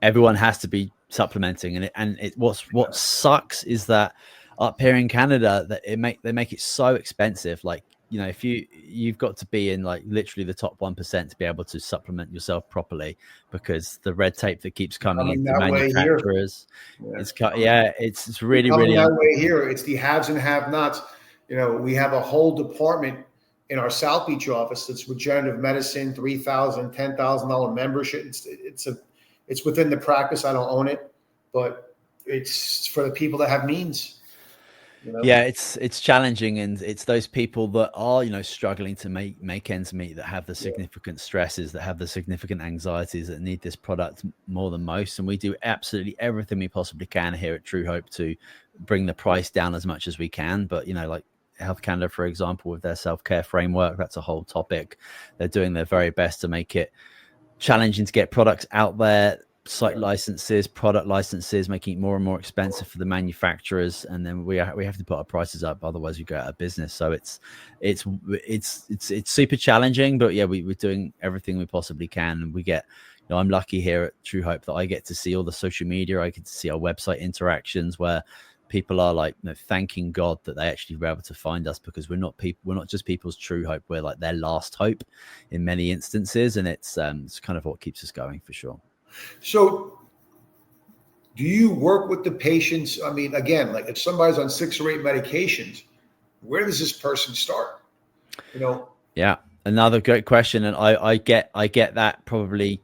Speaker 1: everyone has to be supplementing. And what sucks is that up here in Canada, that they make it so expensive. Like, if you've got to be in like literally the top 1% to be able to supplement yourself properly, because the red tape that keeps coming into manufacturers, it's really
Speaker 2: that way here. It's the haves and have-nots. We have a whole department in our South Beach office. It's regenerative medicine, $3,000, $10,000 membership. It's within the practice. I don't own it, but it's for the people that have means.
Speaker 1: Yeah, it's challenging, and it's those people that are struggling to make ends meet, that have the significant stresses, that have the significant anxieties, that need this product more than most. And we do absolutely everything we possibly can here at True Hope to bring the price down as much as we can. But like Health Canada, for example, with their self-care framework, that's a whole topic. They're doing their very best to make it challenging to get products out there. Site licenses, product licenses, making it more and more expensive for the manufacturers, and then we have to put our prices up, otherwise we go out of business. So it's super challenging, but we're doing everything we possibly can. And we get, I'm lucky here at True Hope that I get to see all the social media. I get to see our website interactions where people are like, thanking God that they actually were able to find us, because we're not just people's true hope. We're like their last hope in many instances, and it's kind of what keeps us going for sure.
Speaker 2: So do you work with the patients? I mean, again, like if somebody's on 6 or 8 medications, where does this person start?
Speaker 1: Yeah, another great question. And I get that probably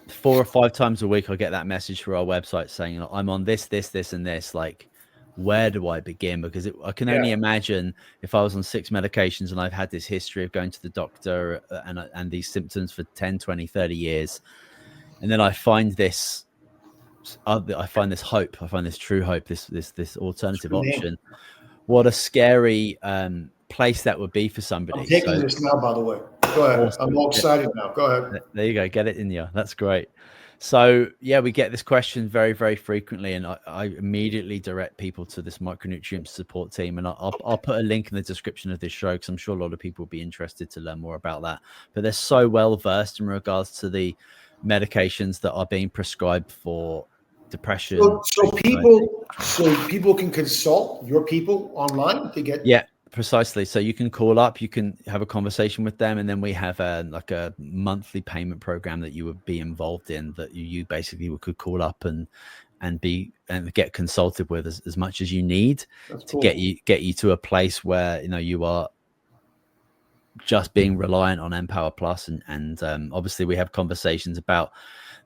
Speaker 1: 4 or 5 times a week. I get that message through our website saying, I'm on this, and this. Like, where do I begin? Because I can only imagine if I was on 6 medications and I've had this history of going to the doctor and these symptoms for 10, 20, 30 years. And then I find this hope, I find this true hope, this alternative option. What a scary place that would be for somebody.
Speaker 2: I'm taking this now, by the way. Go ahead. Awesome. I'm all excited now. Go ahead.
Speaker 1: There you go. Get it in you. That's great. So we get this question very, very frequently, and I immediately direct people to this micronutrient support team, and I'll put a link in the description of this show, because I'm sure a lot of people will be interested to learn more about that. But they're so well versed in regards to the medications that are being prescribed for depression.
Speaker 2: So people can consult your people online to get.
Speaker 1: Precisely. So you can call up, you can have a conversation with them, and then we have a monthly payment program that you would be involved in, that you basically could call up and get consulted with as much as you need. That's to cool. get you to a place where you are just being reliant on Empower Plus, and obviously we have conversations about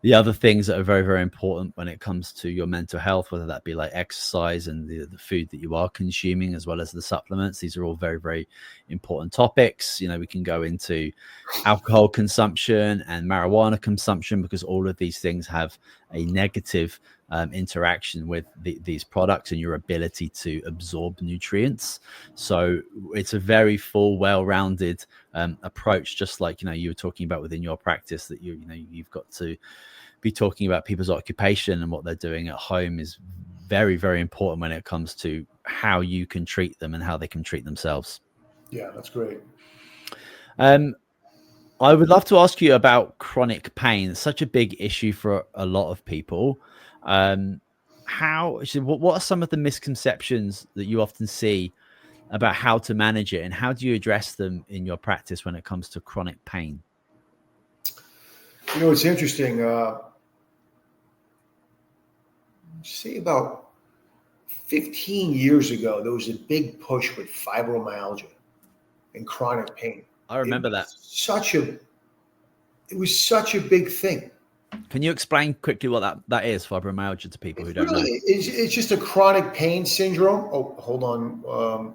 Speaker 1: the other things that are very, very important when it comes to your mental health, whether that be like exercise and the food that you are consuming, as well as the supplements. These are all very, very important topics. We can go into alcohol consumption and marijuana consumption, because all of these things have a negative interaction with these products and your ability to absorb nutrients. So it's a very full, well-rounded approach, just like you were talking about within your practice, that you've got to be talking about people's occupation and what they're doing at home is very, very important when it comes to how you can treat them and how they can treat themselves.
Speaker 2: Yeah, that's great.
Speaker 1: I would love to ask you about chronic pain. It's such a big issue for a lot of people. What are some of the misconceptions that you often see about how to manage it, and how do you address them in your practice when it comes to chronic pain?
Speaker 2: It's interesting. Say about 15 years ago, there was a big push with fibromyalgia and chronic pain.
Speaker 1: I remember that.
Speaker 2: It was such a big thing.
Speaker 1: Can you explain quickly what that is, fibromyalgia, to people who don't know?
Speaker 2: It's just a chronic pain syndrome. Oh, hold on.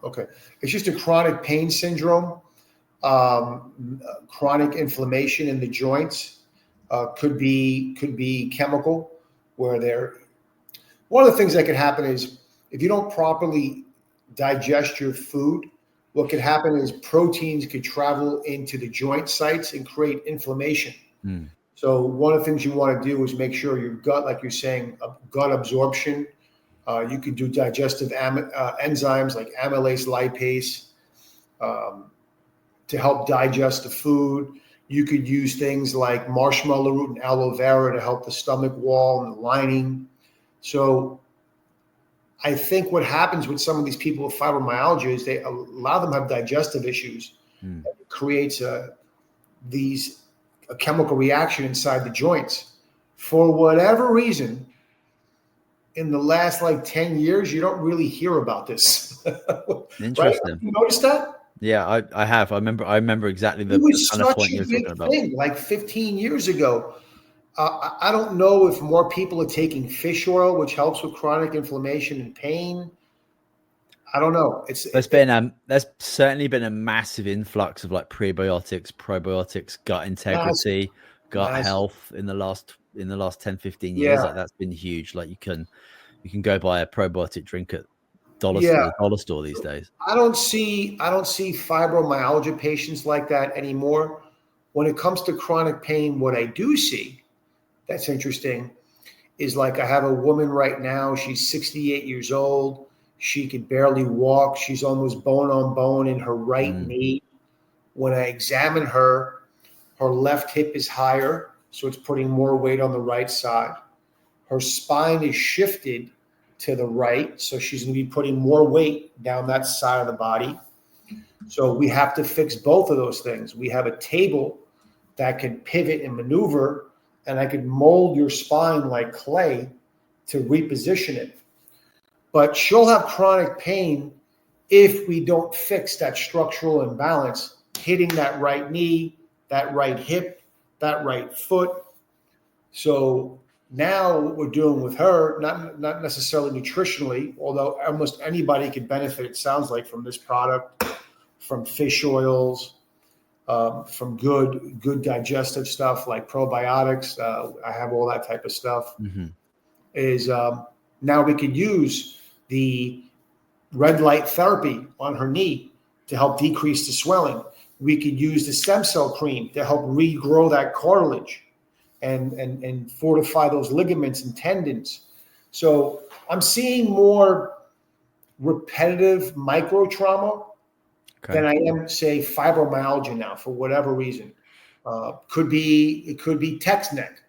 Speaker 2: Okay. It's just a chronic pain syndrome, chronic inflammation in the joints. Could be chemical, one of the things that can happen is if you don't properly digest your food, what could happen is proteins could travel into the joint sites and create inflammation. So one of the things you want to do is make sure your gut, like you're saying, gut absorption. You could do digestive enzymes like amylase, lipase to help digest the food. You could use things like marshmallow root and aloe vera to help the stomach wall and the lining. So I think what happens with some of these people with fibromyalgia is a lot of them have digestive issues. It creates a chemical reaction inside the joints. For whatever reason, in the last 10 years, you don't really hear about this.
Speaker 1: Interesting.
Speaker 2: Right? You noticed that?
Speaker 1: Yeah, I have. I remember exactly the kind of point you're talking about.
Speaker 2: Thing, 15 years ago. I don't know if more people are taking fish oil, which helps with chronic inflammation and pain. I don't know.
Speaker 1: There's certainly been a massive influx of prebiotics, probiotics, gut integrity, gut health in the last 10, 15 years. That's been huge. You can go buy a probiotic drink at dollar store these days.
Speaker 2: I don't see fibromyalgia patients like that anymore. When it comes to chronic pain, what I do see that's interesting is I have a woman right now. She's 68 years old. She could barely walk. She's almost bone on bone in her right knee. When I examine her, her left hip is higher, so it's putting more weight on the right side. Her spine is shifted to the right, so she's going to be putting more weight down that side of the body. So we have to fix both of those things. We have a table that can pivot and maneuver, and I could mold your spine like clay to reposition it. But she'll have chronic pain if we don't fix that structural imbalance, hitting that right knee, that right hip, that right foot. So now what we're doing with her, not necessarily nutritionally, although almost anybody could benefit, it sounds like, from this product, from fish oils, from good digestive stuff like probiotics. I have all that type of stuff. Is now we could use the red light therapy on her knee to help decrease the swelling. We could use the stem cell cream to help regrow that cartilage and fortify those ligaments and tendons. So I'm seeing more repetitive micro trauma than I am, say, fibromyalgia now, for whatever reason. It could be text neck.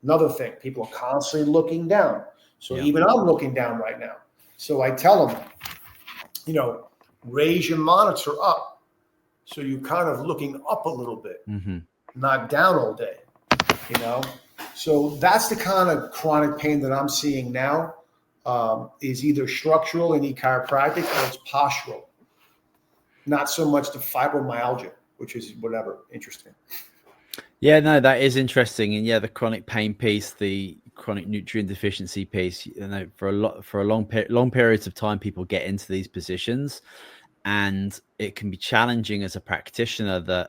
Speaker 2: Another thing, people are constantly looking down. So even I'm looking down right now. So I tell them, raise your monitor up. So you're kind of looking up a little bit, not down all day, So that's the kind of chronic pain that I'm seeing now, is either structural and chiropractic, or it's postural. Not so much the fibromyalgia, which is interesting.
Speaker 1: Yeah, no, that is interesting. And the chronic pain piece, the chronic nutrient deficiency piece, for long periods of time, people get into these positions, and it can be challenging as a practitioner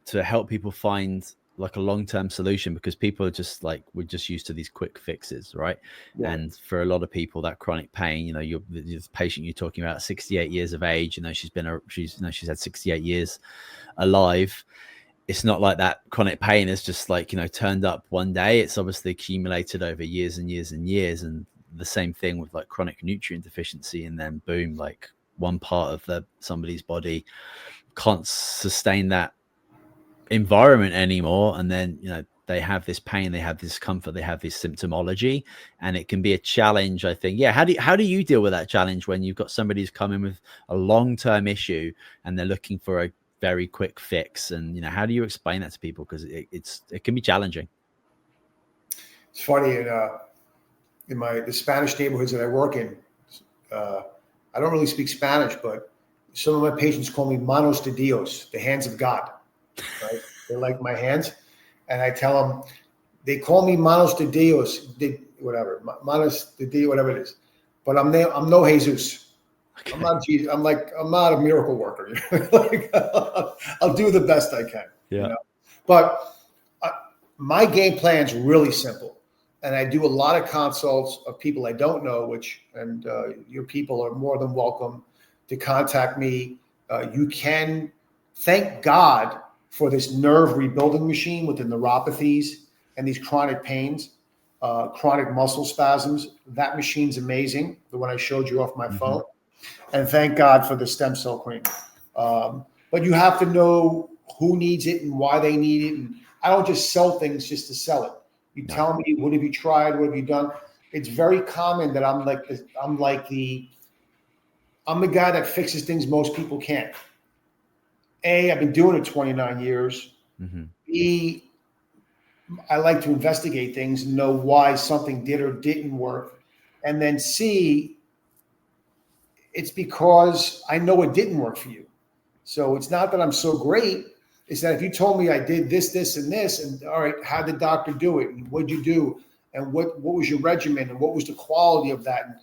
Speaker 1: to help people find like a long-term solution, because people are just like, we're just used to these quick fixes, right?
Speaker 2: Yeah.
Speaker 1: And for a lot of people, that chronic pain, the patient you're talking about, 68 years of age, she's had 68 years alive. It's not like that chronic pain is just like, turned up one day. It's obviously accumulated over years and years and years. And the same thing with like chronic nutrient deficiency, and then boom, like one part of somebody's body can't sustain that environment anymore, and then they have this pain, they have this discomfort, they have this symptomology, and it can be a challenge, I think. How do you deal with that challenge when you've got somebody who's coming with a long-term issue and they're looking for a very quick fix? And how do you explain that to people, because it can be challenging?
Speaker 2: It's funny, in the Spanish neighborhoods that I work in, I don't really speak Spanish, but some of my patients call me manos de Dios, the hands of God. Right? They like my hands, and I tell them, they call me manos de Dios, manos de Dios, whatever it is. But I'm no Jesus. Okay. I'm not Jesus. I'm not a miracle worker. Like, I'll do the best I can.
Speaker 1: Yeah.
Speaker 2: But my game plan is really simple, and I do a lot of consults of people I don't know. And your people are more than welcome to contact me. You can thank God for this nerve rebuilding machine with the neuropathies and these chronic pains, chronic muscle spasms. That machine's amazing, the one I showed you off my phone. And thank God for the stem cell cream. But you have to know who needs it and why they need it. And I don't just sell things just to sell it. You tell me, what have you tried? What have you done? It's very common that I'm the guy that fixes things most people can't. A, I've been doing it 29 years. B, I like to investigate things and know why something did or didn't work. And then C, it's because I know it didn't work for you. So it's not that I'm so great. It's that if you told me I did this, this, and this, and all right, how did the doctor do it? And what'd you do? And what was your regimen? And what was the quality of that? And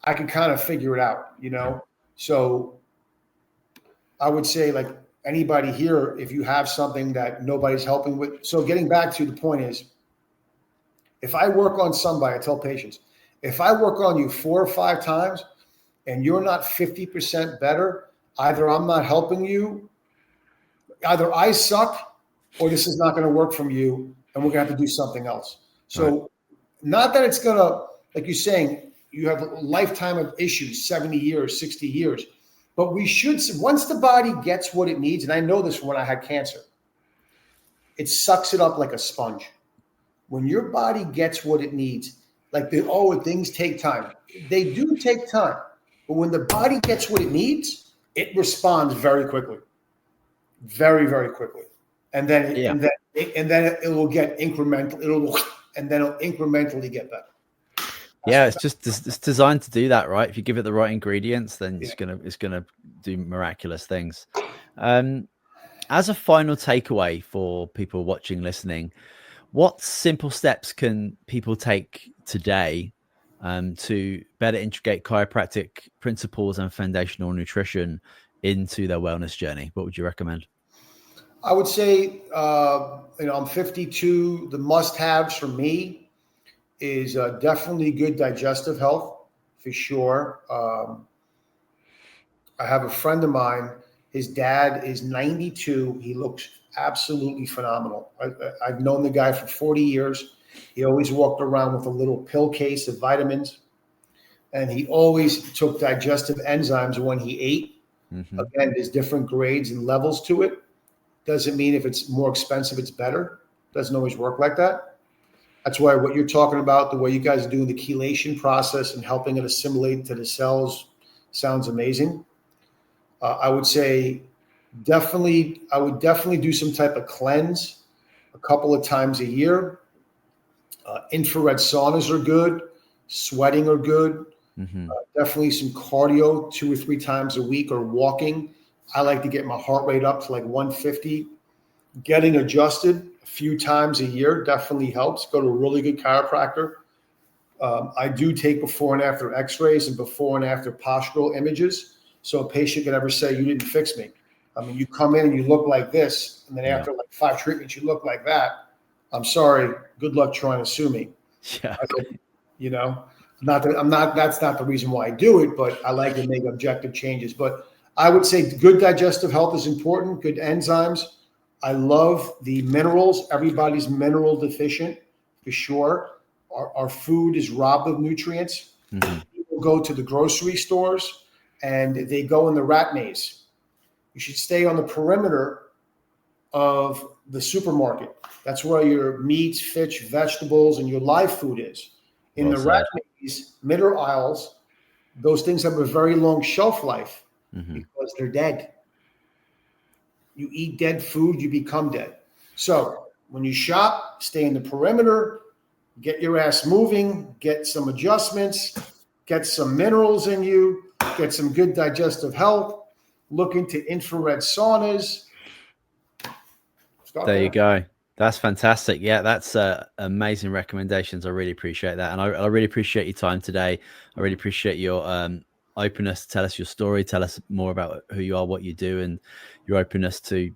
Speaker 2: I can kind of figure it out, So I would say, like, anybody here, if you have something that nobody's helping with. So getting back to the point is, if I work on somebody, I tell patients, if I work on you 4 or 5 times and you're not 50% better, either I'm not helping you, either I suck, or this is not going to work from you, and we're going to have to do something else. So not that it's going to, like you're saying, you have a lifetime of issues, 70 years, 60 years. But we should, once the body gets what it needs, and I know this from when I had cancer, it sucks it up like a sponge. When your body gets what it needs, things take time. They do take time. But when the body gets what it needs, it responds very quickly. Very, very quickly. And then it will get incremental. And then it'll incrementally get better.
Speaker 1: It's designed to do that, right? If you give it the right ingredients, then it's gonna do miraculous things. As a final takeaway for people watching, listening, what simple steps can people take today to better integrate chiropractic principles and foundational nutrition into their wellness journey? What would you recommend?
Speaker 2: I would say, I'm 52. The must-haves for me is definitely good digestive health, for sure. I have a friend of mine. His dad is 92. He looks absolutely phenomenal. I've known the guy for 40 years. He always walked around with a little pill case of vitamins, and he always took digestive enzymes when he ate. Again, there's different grades and levels to it. Doesn't mean if it's more expensive, it's better. Doesn't always work like that. That's why what you're talking about, the way you guys are doing the chelation process and helping it assimilate to the cells, sounds amazing. I would say I would definitely do some type of cleanse a couple of times a year. Infrared saunas are good. Sweating are good. Definitely some cardio 2 or 3 times a week, or walking. I like to get my heart rate up to like 150. Getting adjusted a few times a year definitely helps. Go to a really good chiropractor. I do take before and after x-rays and before and after postural images, so a patient can ever say, you didn't fix me. I mean, you come in and you look like this, and then after like 5 treatments, you look like that. I'm sorry. Good luck trying to sue me.
Speaker 1: Yeah.
Speaker 2: Okay. You know, that's not the reason why I do it, but I like to make objective changes. But I would say good digestive health is important, good enzymes. I love the minerals. Everybody's mineral deficient for sure. Our food is robbed of nutrients.
Speaker 1: Mm-hmm.
Speaker 2: People go to the grocery stores and they go in the rat maze. You should stay on the perimeter of the supermarket. That's where your meats, fish, vegetables, and your live food is. In the rat maze, middle aisles, those things have a very long shelf life because they're dead. You eat dead food, you become dead. So when you shop, stay in the perimeter, get your ass moving, get some adjustments, get some minerals in you, get some good digestive health, look into infrared saunas.
Speaker 1: There you go. That's fantastic. Yeah, that's amazing recommendations. I really appreciate that. And I really appreciate your time today. I really appreciate your openness to tell us your story, tell us more about who you are, what you do, and your openness to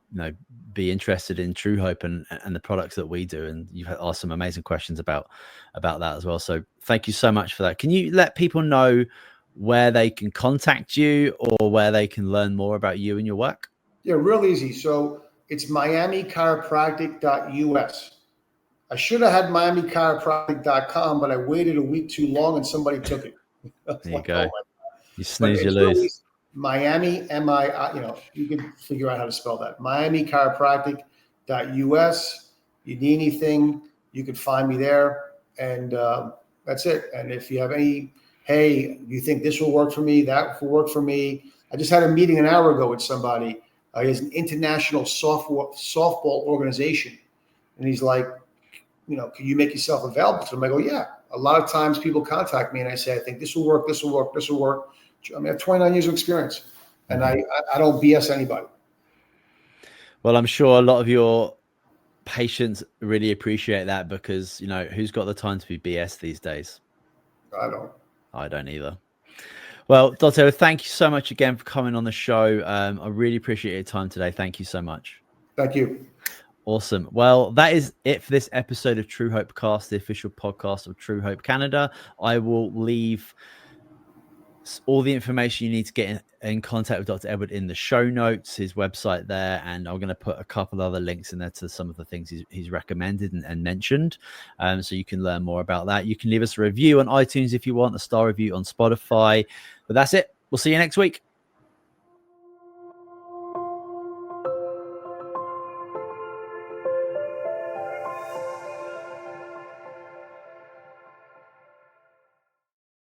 Speaker 1: be interested in True Hope and the products that we do. And you've asked some amazing questions about that as well. So thank you so much for that. Can you let people know where they can contact you or where they can learn more about you and your work?
Speaker 2: Yeah, real easy. So it's myoneural.us. I should have had myoneural.com, but I waited a week too long and somebody took it.
Speaker 1: There you go. You snooze, you lose.
Speaker 2: Miami, you can figure out how to spell that. myoneural.us. You need anything, you can find me there. And that's it. And if you have any, hey, you think this will work for me, that will work for me. I just had a meeting an hour ago with somebody. He has an international softball organization. And he's like, can you make yourself available to them? I go, yeah. A lot of times people contact me and I say, I think this will work, this will work, this will work. I mean, I have 29 years of experience and I don't BS anybody.
Speaker 1: Well, I'm sure a lot of your patients really appreciate that because, who's got the time to be BS these days?
Speaker 2: I
Speaker 1: don't either. Well, Dotto, thank you so much again for coming on the show. I really appreciate your time today. Thank you so much.
Speaker 2: Thank you.
Speaker 1: Awesome. Well, that is it for this episode of True Hope Cast, the official podcast of True Hope Canada. I will leave all the information you need to get in contact with Dr. Edward in the show notes, his website there, and I'm going to put a couple other links in there to some of the things he's recommended and mentioned, so you can learn more about that. You can leave us a review on iTunes if you want, a star review on Spotify. But that's it. We'll see you next week.